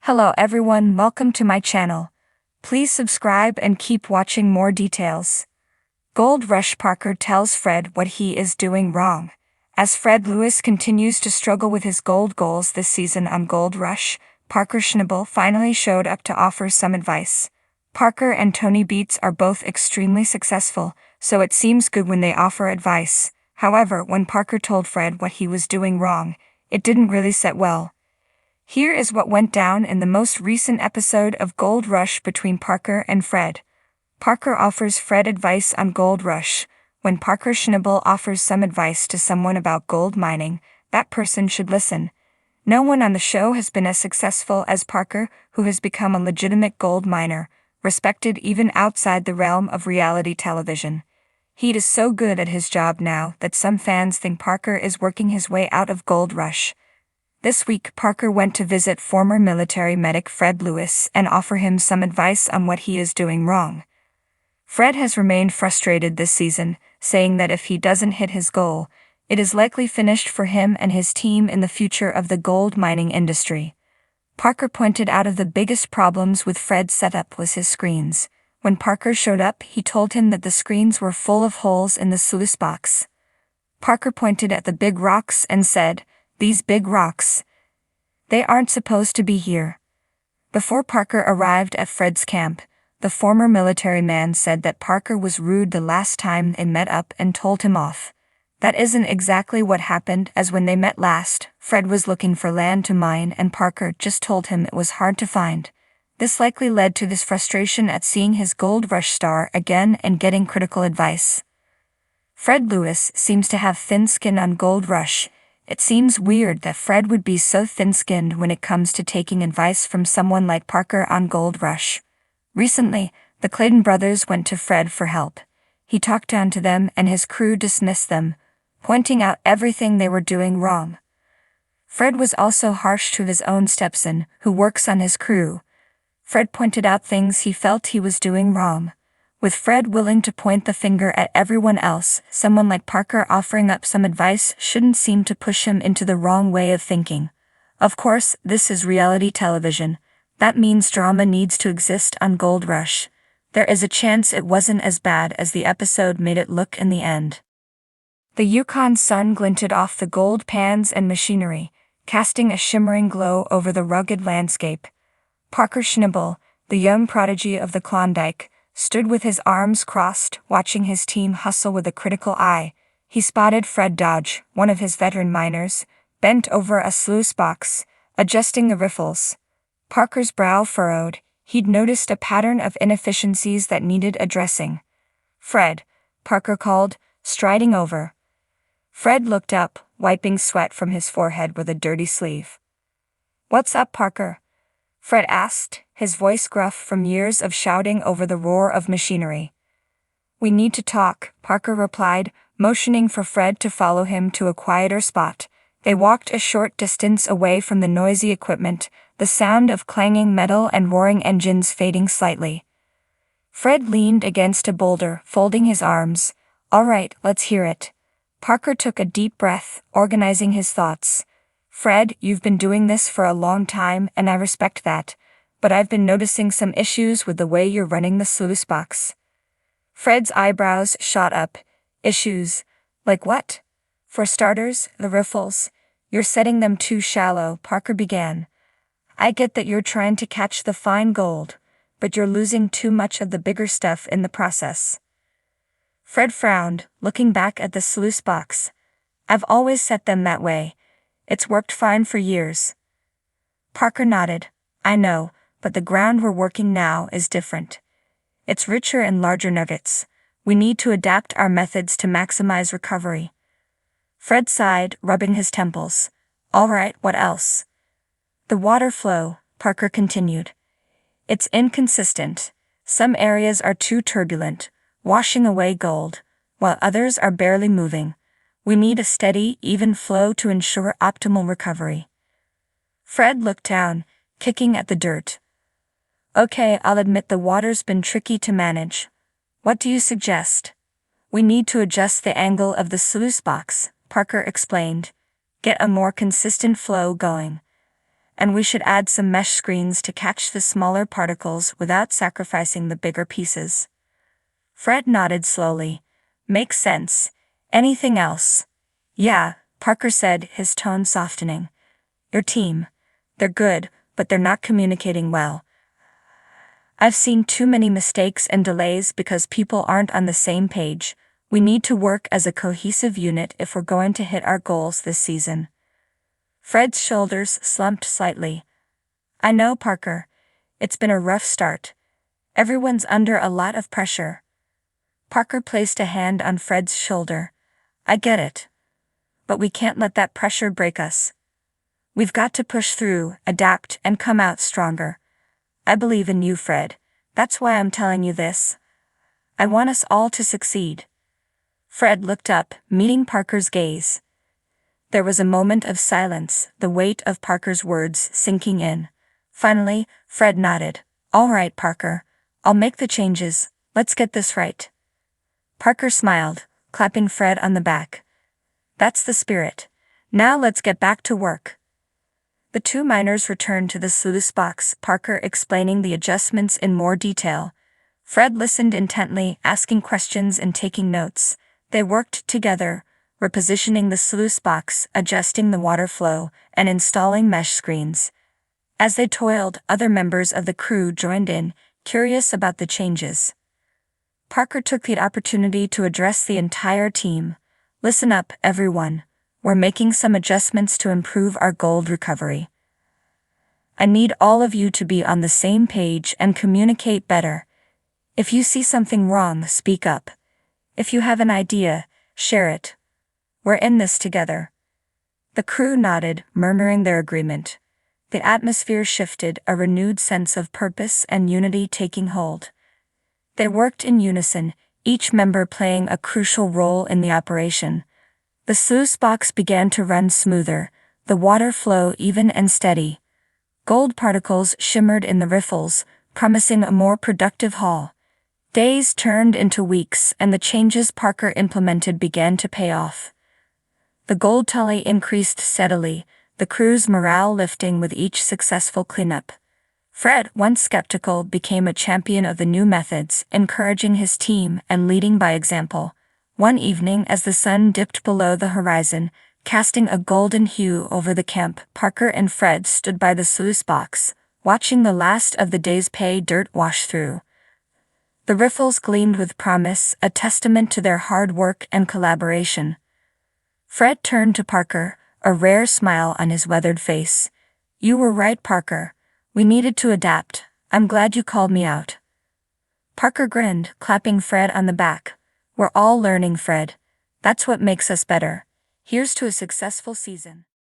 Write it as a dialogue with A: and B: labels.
A: Hello everyone, welcome to my channel. Please subscribe and keep watching more details. Gold Rush. Parker tells Fred what he is doing wrong. As Fred Lewis continues to struggle with his gold goals this season on Gold Rush, Parker Schnabel finally showed up to offer some advice. Parker and Tony Beats are both extremely successful, so it seems good when they offer advice. However, when Parker told Fred what he was doing wrong, it didn't really set well. Here is what went down in the most recent episode of Gold Rush between Parker and Fred. Parker offers Fred advice on Gold Rush. When Parker Schnabel offers some advice to someone about gold mining, that person should listen. No one on the show has been as successful as Parker, who has become a legitimate gold miner, respected even outside the realm of reality television. He is so good at his job now that some fans think Parker is working his way out of Gold Rush. This week, Parker went to visit former military medic Fred Lewis and offer him some advice on what he is doing wrong. Fred has remained frustrated this season, saying that if he doesn't hit his goal, it is likely finished for him and his team in the future of the gold mining industry. Parker pointed out of the biggest problems with Fred's setup was his screens. When Parker showed up, he told him that the screens were full of holes in the sluice box. Parker pointed at the big rocks and said, "These big rocks. They aren't supposed to be here." Before Parker arrived at Fred's camp, the former military man said that Parker was rude the last time they met up and told him off. That isn't exactly what happened, as when they met last, Fred was looking for land to mine and Parker just told him it was hard to find. This likely led to this frustration at seeing his Gold Rush star again and getting critical advice. Fred Lewis seems to have thin skin on Gold Rush. It seems weird that Fred would be so thin-skinned when it comes to taking advice from someone like Parker on Gold Rush. Recently, the Clayton brothers went to Fred for help. He talked down to them and his crew dismissed them, pointing out everything they were doing wrong. Fred was also harsh to his own stepson, who works on his crew. Fred pointed out things he felt he was doing wrong. With Fred willing to point the finger at everyone else, someone like Parker offering up some advice shouldn't seem to push him into the wrong way of thinking. Of course, this is reality television. That means drama needs to exist on Gold Rush. There is a chance it wasn't as bad as the episode made it look in the end. The Yukon sun glinted off the gold pans and machinery, casting a shimmering glow over the rugged landscape. Parker Schnabel, the young prodigy of the Klondike, stood with his arms crossed, watching his team hustle with a critical eye. He spotted Fred Dodge, one of his veteran miners, bent over a sluice box, adjusting the riffles. Parker's brow furrowed. He'd noticed a pattern of inefficiencies that needed addressing. "Fred," Parker called, striding over. Fred looked up, wiping sweat from his forehead with a dirty sleeve. "What's up, Parker?" Fred asked, his voice gruff from years of shouting over the roar of machinery. "We need to talk," Parker replied, motioning for Fred to follow him to a quieter spot. They walked a short distance away from the noisy equipment, the sound of clanging metal and roaring engines fading slightly. Fred leaned against a boulder, folding his arms. "All right, let's hear it." Parker took a deep breath, organizing his thoughts. "Fred, you've been doing this for a long time and I respect that, but I've been noticing some issues with the way you're running the sluice box." Fred's eyebrows shot up. "Issues? Like what?" "For starters, the riffles. You're setting them too shallow," Parker began. "I get that you're trying to catch the fine gold, but you're losing too much of the bigger stuff in the process." Fred frowned, looking back at the sluice box. "I've always set them that way. It's worked fine for years." Parker nodded. "I know, but the ground we're working now is different. It's richer in larger nuggets. We need to adapt our methods to maximize recovery." Fred sighed, rubbing his temples. "All right, what else?" "The water flow," Parker continued. "It's inconsistent. Some areas are too turbulent, washing away gold, while others are barely moving. We need a steady, even flow to ensure optimal recovery." Fred looked down, kicking at the dirt. "Okay, I'll admit the water's been tricky to manage. What do you suggest?" "We need to adjust the angle of the sluice box," Parker explained. "Get a more consistent flow going. and we should add some mesh screens to catch the smaller particles without sacrificing the bigger pieces. Fred nodded slowly. Makes sense. Anything else? Yeah, Parker said, his tone softening. Your team. They're good, but they're not communicating well. I've seen too many mistakes and delays because people aren't on the same page. We need to work as a cohesive unit if we're going to hit our goals this season. Fred's shoulders slumped slightly. I know, Parker. It's been a rough start. Everyone's under a lot of pressure. Parker placed a hand on Fred's shoulder. I get it. But we can't let that pressure break us. We've got to push through, adapt, and come out stronger. I believe in you, Fred. That's why I'm telling you this. I want us all to succeed. Fred looked up, meeting Parker's gaze. There was a moment of silence, the weight of Parker's words sinking in. Finally, Fred nodded. All right, Parker. I'll make the changes. Let's get this right. Parker smiled, clapping Fred on the back. That's the spirit. Now let's get back to work. The two miners returned to the sluice box, Parker explaining the adjustments in more detail. Fred listened intently, asking questions and taking notes. They worked together, repositioning the sluice box, adjusting the water flow, and installing mesh screens. As they toiled, other members of the crew joined in, curious about the changes. Parker took the opportunity to address the entire team. Listen up, everyone. We're making some adjustments to improve our gold recovery. I need all of you to be on the same page and communicate better. If you see something wrong, speak up. If you have an idea, share it. We're in this together. The crew nodded, murmuring their agreement. The atmosphere shifted, a renewed sense of purpose and unity taking hold. They worked in unison, each member playing a crucial role in the operation. The sluice box began to run smoother, the water flow even and steady. Gold particles shimmered in the riffles, promising a more productive haul. Days turned into weeks, and the changes Parker implemented began to pay off. The gold tally increased steadily, the crew's morale lifting with each successful cleanup. Fred, once skeptical, became a champion of the new methods, encouraging his team and leading by example. One evening, as the sun dipped below the horizon, casting a golden hue over the camp, Parker and Fred stood by the sluice box, watching the last of the day's pay dirt wash through. The riffles gleamed with promise, a testament to their hard work and collaboration. Fred turned to Parker, a rare smile on his weathered face. You were right, Parker. We needed to adapt. I'm glad you called me out. Parker grinned, clapping Fred on the back. We're all learning, Fred. That's what makes us better. Here's to a successful season.